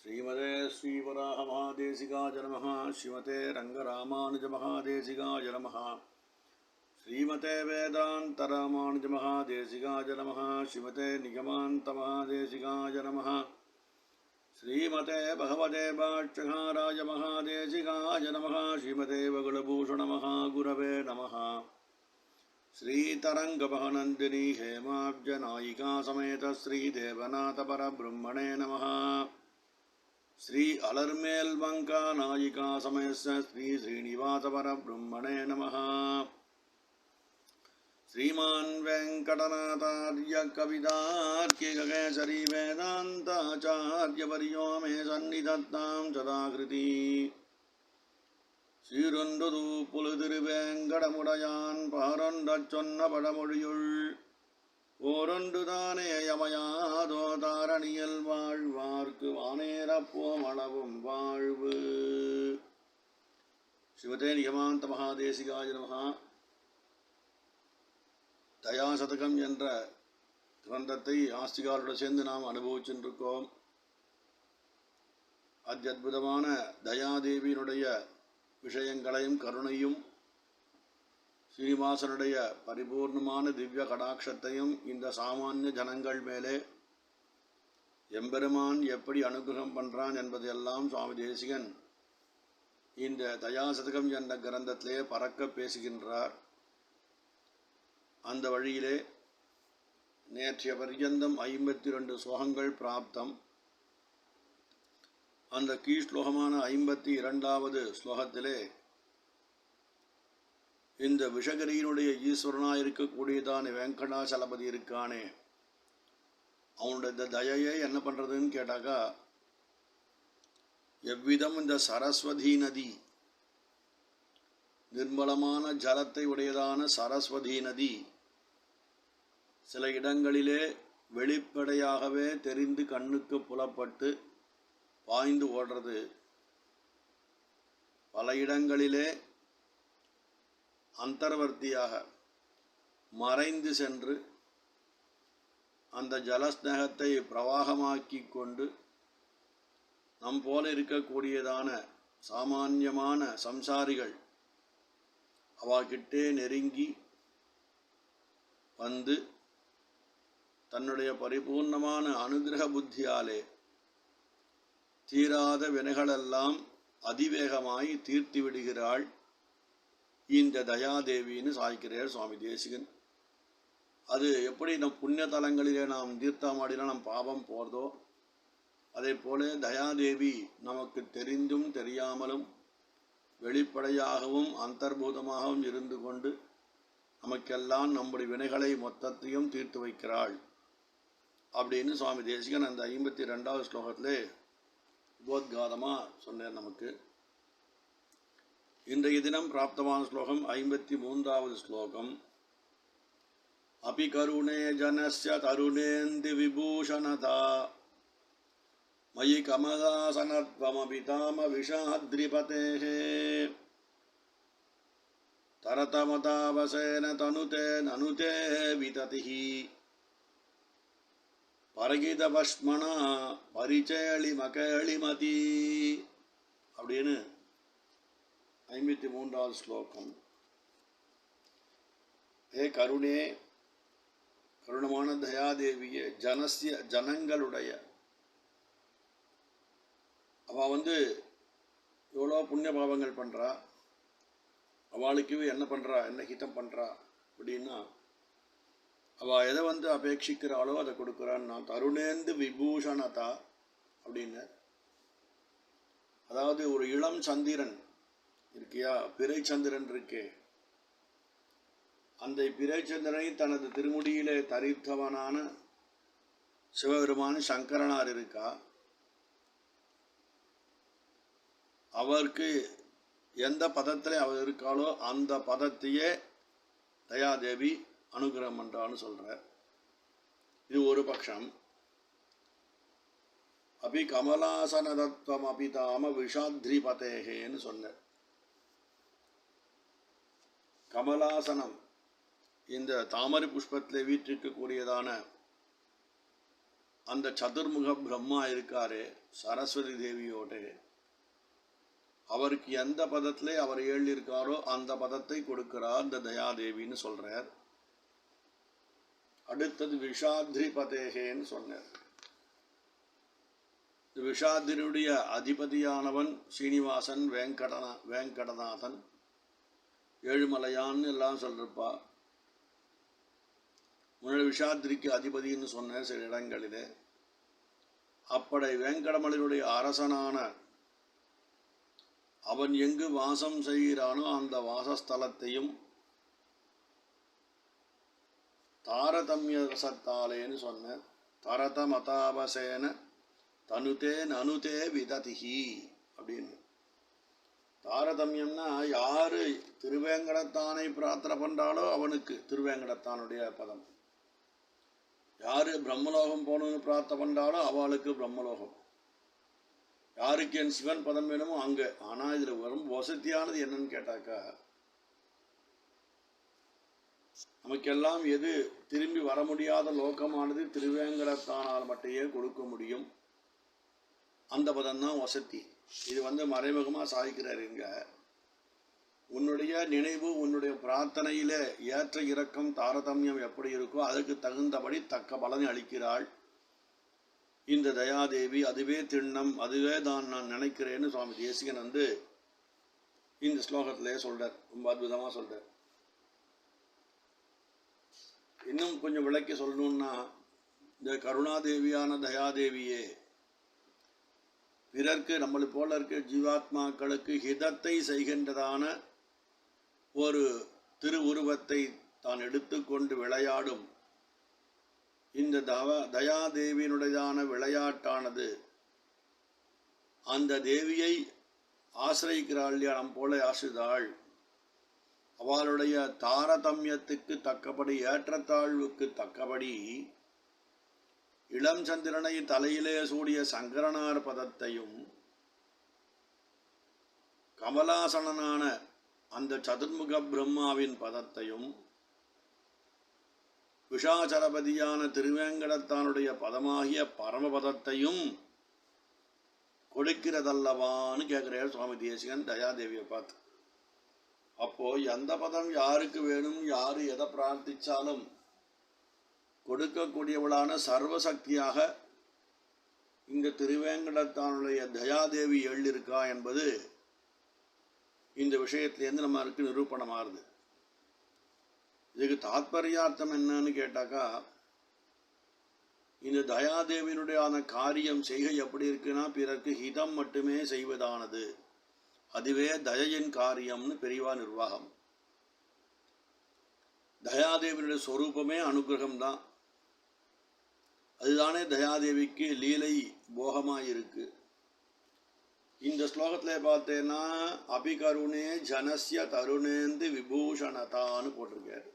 श्रीमते श्रीवराहमहादेशिकाय नमः। श्रीमते रङ्गरामानुजमहादेशिकाय नमः। श्रीमते वेदान्तरामानुजमहादेशिकाय नमः। श्रीमते निगमान्तमहादेशिकाय नमः। श्रीमते भगवते भाष्यकाराय महादेशिकाय नमः। श्रीमते वगुलभूषणमहागुरवे नमः। श्रीतरङ्गमहनन्दिनी हेमाब्जनायिका समेत श्रीदेवनाथपरब्रह्मणे नमः। श्री अलर्मेल्वंका नायिका समेत श्री श्रीनिवासपरब्रह्मणे नमः। श्रीमान् वेङ्कटनाथार्य कवितार्किककेसरी वेदान्ताचार्यवर्यो मे सन्निधत्तां सदाकृति। சீரொன்றுது புழுதிருவேங்கடமுடையான் பாரொன்றச் சொன்ன படமொழியுள் ஓரொன்றுதானே யமயாதோ தாரணியல் வாழ்வார்க்கு வானேரப்போம் அளவும் வாழ்வு. சிவதே நியமாந்த மகாதேசிகாய நமஹ. தயாசதகம் என்ற கிரந்தத்தை ஆஸ்திகாரோடு சேர்ந்து நாம் அனுபவிச்சுருக்கோம். அத்யத்புதமான தயாதேவியினுடைய விஷயங்களையும் கருணையும் ஸ்ரீனிவாசனுடைய பரிபூர்ணமான திவ்ய கடாட்சத்தையும் இந்த சாமானிய ஜனங்கள் மேலே எம்பெருமான் எப்படி அனுகிரகம் பண்ணுறான் என்பதையெல்லாம் சுவாமி தேசிகன் இந்த தயாசதகம் என்ற கிரந்தத்திலே பறக்க பேசுகின்றார். அந்த வழியிலே நேற்றைய பர்யந்தம் 52 ஸ்லோகங்கள் பிராப்தம். அந்த கீழ்ஸ்லோகமான 52வது ஸ்லோகத்திலே இந்த விஷகிரியினுடைய ஈஸ்வரனாக இருக்கக்கூடியதான வெங்கடாசலபதி இருக்கானே, அவனுடைய தயையை என்ன பண்ணுறதுன்னு கேட்டாக்கா, எவ்விதம் இந்த சரஸ்வதி நதி, நிர்மலமான ஜலத்தை உடையதான சரஸ்வதி நதி சில இடங்களிலே வெளிப்படையாகவே தெரிந்து கண்ணுக்கு புலப்பட்டு பாய்ந்து ஓடுறது, பல இடங்களிலே அந்தர்வர்த்தியாக மறைந்து சென்று அந்த ஜலஸ்நேகத்தை பிரவாகமாக்கி கொண்டு நம் போல இருக்கக்கூடியதான சாமான்யமான சம்சாரிகள் அவகிட்டே நெருங்கி வந்து தன்னுடைய பரிபூர்ணமான அனுகிரக புத்தியாலே தீராத வினைகளெல்லாம் அதிவேகமாய் தீர்த்து விடுகிறாள் இந்த தயாதேவின்னு சாய்க்கிறார் சுவாமி தேசிகன். அது எப்படி நம் புண்ணிய தலங்களிலே நாம் தீர்த்தமாடினா நம் பாவம் போகிறதோ, அதே போல தயாதேவி நமக்கு தெரிந்தும் தெரியாமலும் வெளிப்படையாகவும் அந்தர்பூதமாகவும் இருந்து கொண்டு நமக்கெல்லாம் நம்முடைய வினைகளை மொத்தத்தையும் தீர்த்து வைக்கிறாள் அப்படின்னு சுவாமி தேசிகன் அந்த 52வது ஸ்லோகத்திலே உபோத்காதமாக சொன்னார் நமக்கு. இன்றைய தினம் பிராப்தமான ஸ்லோகம் 53வது ஸ்லோகம். அபி கருணே ஜனஸ்ய தருணேந்தி விபூஷணதா மயி கமலாசனத்வமபி தாம விஷாத்ரிபதேஹ தரதமதாவசேன தனுதே நனுதே விததிஹி பரகித பஷ்மணா பரிச்சேளி மகேளிமதி அப்படின்னு 53வது ஸ்லோகம். ஏ கருணே, கருணமான தயாதேவியே, ஜனசிய ஜனங்களுடைய, அவள் எவ்வளோ புண்ணிய பாவங்கள் பண்ணுறா, அவளுக்கு என்ன பண்ணுறா, என்ன ஹிதம் பண்ணுறா அப்படின்னா, அவள் எதை அபேட்சிக்கிறாளோ அதை கொடுக்குறான்னா. தருணேந்து விபூஷணதா அப்படின்னு, அதாவது ஒரு இளம் சந்திரன் இருக்கியா, பிறை சந்திரன் இருக்கே, அந்த பிறை சந்திரனை தனது திருமுடியிலே தரித்தவனான சிவபெருமான சங்கரனார் இருக்கா. அவருக்கு எந்த பதத்தில் அவர் இருக்காளோ அந்த பதத்தையே தயாதேவி அனுகிரகம் பண்றான்னு சொல்றார். இது ஒரு பட்சம். அபி கமலாசனதத்வம் அபிதாம விஷாத்ரிபதேகேன்னு சொன்னார். கமலாசனம், இந்த தாமரை புஷ்பத்தில் வீற்றிருக்கக்கூடியதான அந்த சதுர்முக பிரம்மா இருக்காரே சரஸ்வதி தேவியோட, அவருக்கு எந்த பதத்திலே அவர் எழுதியிருக்காரோ அந்த பதத்தை கொடுக்கிறார் இந்த தயாதேவின்னு சொல்றார். அடுத்தது விஷாத்ரி பதேகேன்னு சொன்னார். விஷாத்திரியுடைய அதிபதியானவன் ஸ்ரீனிவாசன், வேங்கடநாதன், ஏழுமலையான்னு எல்லாம் சொல்லிருப்பா. முன்னாடி விஷாத்திரிக்கு அதிபதினு சொன்ன சில இடங்களிலே. அப்படி வேங்கடமலையுடைய அரசனான அவன் எங்கு வாசம் செய்கிறானோ அந்த வாசஸ்தலத்தையும் தாரதமிய ரசத்தாலேன்னு சொன்ன. தரத மதாபசேன தனுதே நனுதே விததிஹி அப்படின்னு. தாரதமியம்னா யாரு திருவேங்கடத்தானை பிரார்த்தனை பண்றாளோ அவனுக்கு திருவேங்கடத்தானுடைய பதம். யாரு பிரம்மலோகம் போகணும்னு பிரார்த்தனை பண்றாளோ அவளுக்கு பிரம்மலோகம். யாருக்கு என் சிவன் பதம் வேணுமோ அங்க. ஆனா இதுல வரும் வசதியானது என்னன்னு கேட்டாக்கா, நமக்கெல்லாம் எது திரும்பி வர முடியாத லோகமானது திருவேங்கடத்தானால் மட்டுமே கொடுக்க முடியும். அந்த பதம் தான் வசதி. இது மறைமுகமாக சாதிக்கிறார். இங்க உன்னுடைய நினைவு, உன்னுடைய பிரார்த்தனையில ஏற்ற இறக்கம் தாரதமியம் எப்படி இருக்கோ அதுக்கு தகுந்தபடி தக்க பலனை அளிக்கிறாள் இந்த தயாதேவி. அதுவே திண்ணம், அதுவே தான் நான் நினைக்கிறேன்னு சுவாமி தேசிகன் இந்த ஸ்லோகத்திலே சொல்றார். ரொம்ப அற்புதமா சொல்றார். இன்னும் கொஞ்சம் விளக்கி சொல்லணும்னா, இந்த கருணாதேவியான தயாதேவியே பிறர்க்கு நம்மளை போல இருக்க ஜீவாத்மாக்களுக்கு ஹிதத்தை செய்கின்றதான ஒரு திருவுருவத்தை தான் எடுத்துக்கொண்டு விளையாடும் இந்த தயாதேவியினுடையதான விளையாட்டானது அந்த தேவியை ஆசிரியிக்கிறாள். நம் போல ஆசிரிதாள். அவளுடைய தாரதமியத்துக்கு தக்கபடி, ஏற்றத்தாழ்வுக்கு தக்கபடி இளம் சந்திரனை தலையிலே சூடிய சங்கரனார் பதத்தையும் கமலாசனனான அந்த சதுர்முக பிரம்மாவின் பதத்தையும் விஷாச்சரபதியான திருவேங்கடத்தானுடைய பதமாகிய பரமபதத்தையும் கொடுக்கிறதல்லவான்னு கேட்கிறார் சுவாமி தேசிகன் தயாதேவியை பார்த்து. அப்போ எந்த பதம் யாருக்கு வேணும், யாரு எதை பிரார்த்திச்சாலும் கொடுக்கக்கூடியவளான சர்வசக்தியாக இங்க திருவேங்கடத்தானுடைய தயாதேவி எழுதியிருக்கா என்பது இந்த விஷயத்திலேருந்து நம்மளுக்கு நிரூபணமாகுது. இதுக்கு தாத்பர்யார்த்தம் என்னன்னு கேட்டாக்கா, இந்த தயாதேவியினுடைய காரியம் செய்கை எப்படி இருக்குன்னா, பிறருக்கு ஹிதம் மட்டுமே செய்வதானது. அதுவே தயையின் காரியம்னு பெரியவா நிர்வாகம். தயாதேவியுடைய சொரூபமே அனுகிரகம்தான். அதுதானே தயாதேவிக்கு லீலை போகமாயிருக்கு. இந்த ஸ்லோகத்துல பார்த்தேன்னா அபிகருணே ஜனஸ்ய தருணேந்து விபூஷணதான்னு போட்டிருக்காரு.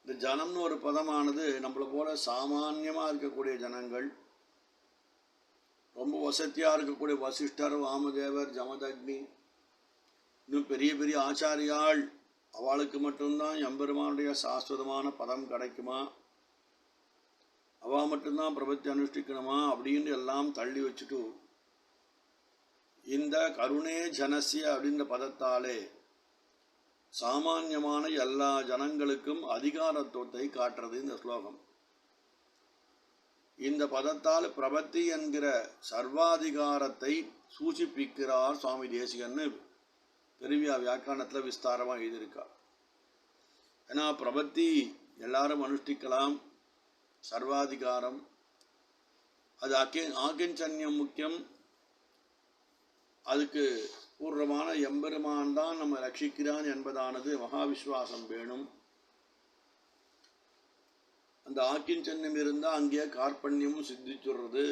இந்த ஜனம்னு ஒரு பதமானது நம்மளை போல சாமான்யமா இருக்கக்கூடிய ஜனங்கள், ரொம்ப வசதியா இருக்கக்கூடிய வசிஷ்டர், வாமதேவர், ஜமதக்னி, இன்னும் பெரிய பெரிய ஆச்சாரியாள், அவளுக்கு மட்டும்தான் எம்பெருமானுடைய சாஸ்வதமான பதம் கிடைக்குமா, அவள் மட்டும்தான் பிரபத்தி அனுஷ்டிக்கணுமா அப்படின்னு எல்லாம் தள்ளி வச்சுட்டு இந்த கருணே ஜனசிய அப்படின்ற பதத்தாலே சாமான்யமான எல்லா ஜனங்களுக்கும் அதிகாரத்துவத்தை காட்டுறது இந்த ஸ்லோகம். இந்த பதத்தால் பிரபத்தி என்கிற சர்வாதிகாரத்தை சூச்சிப்பிக்கிறார் சுவாமி தேசிகன்னு பெரிய வியாக்கியானத்தில் விஸ்தாரமாக எழுதியிருக்கா. ஏன்னா பிரபத்தி எல்லாரும் அனுஷ்டிக்கலாம், சர்வாதிகாரம் அது ஆக்கிஞ்சன்யம் முக்கியம். அதுக்கு பூர்வமான எம்பெருமான் தான் நம்ம ரட்சிக்கிறான் என்பதானது மகாவிஸ்வாசம் வேணும். அந்த ஆக்கிஞ்சன்யம் இருந்தால் அங்கேயே கார்பண்யமும் சித்திச்சுடுறது.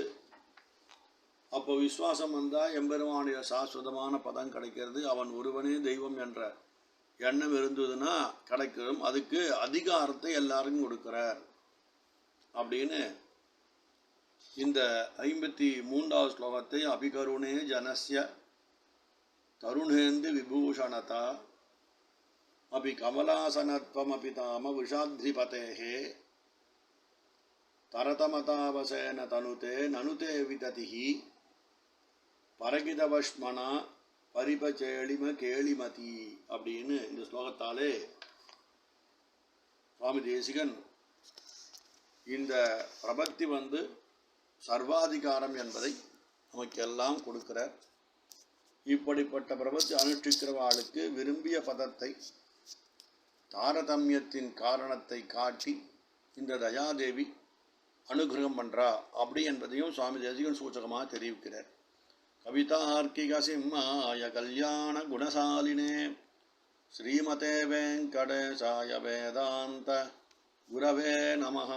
அப்போ விஸ்வாசம் வந்தால் எம்பெருமானுடைய சாஸ்வதமான பதம் கிடைக்கிறது. அவன் ஒருவனே தெய்வம் என்ற எண்ணம் இருந்ததுன்னா கிடைக்கிறோம். அதுக்கு அதிகாரத்தை எல்லாருக்கும் கொடுக்கிறார் அப்படின்னு இந்த 53வது ஸ்லோகத்தை அபிகருணே ஜனஸ்ய தருணேந்து விபூஷணதா அபி கமலாசனத்வம் அபி தாம விஷாத்ரிபதேஹே தரதமதாவசேன தனுதே நனுதே விததிஹி பரகிதவஷ்மனா பரிபச்சேளிம கேளிமதி அப்படின்னு இந்த ஸ்லோகத்தாலே சுவாமி தேசிகன் இந்த பிரபத்தி சர்வாதிகாரம் என்பதை நமக்கெல்லாம் கொடுக்கிறார். இப்படிப்பட்ட பிரபத்தி அனுஷ்டிக்கிறவாளுக்கு விரும்பிய பதத்தை தாரதமியத்தின் காரணத்தை காட்டி இந்த தயாதேவி அனுகிரகம் பண்றா அப்படி என்பதையும் சுவாமி தேசிகன் சூச்சகமாக தெரிவிக்கிறார். கவிதார்க்கிக சிம்மாய கல்யாண குணசாலினே ஸ்ரீமதே வெங்கடேசாய வேதாந்த குரவே நமஹ.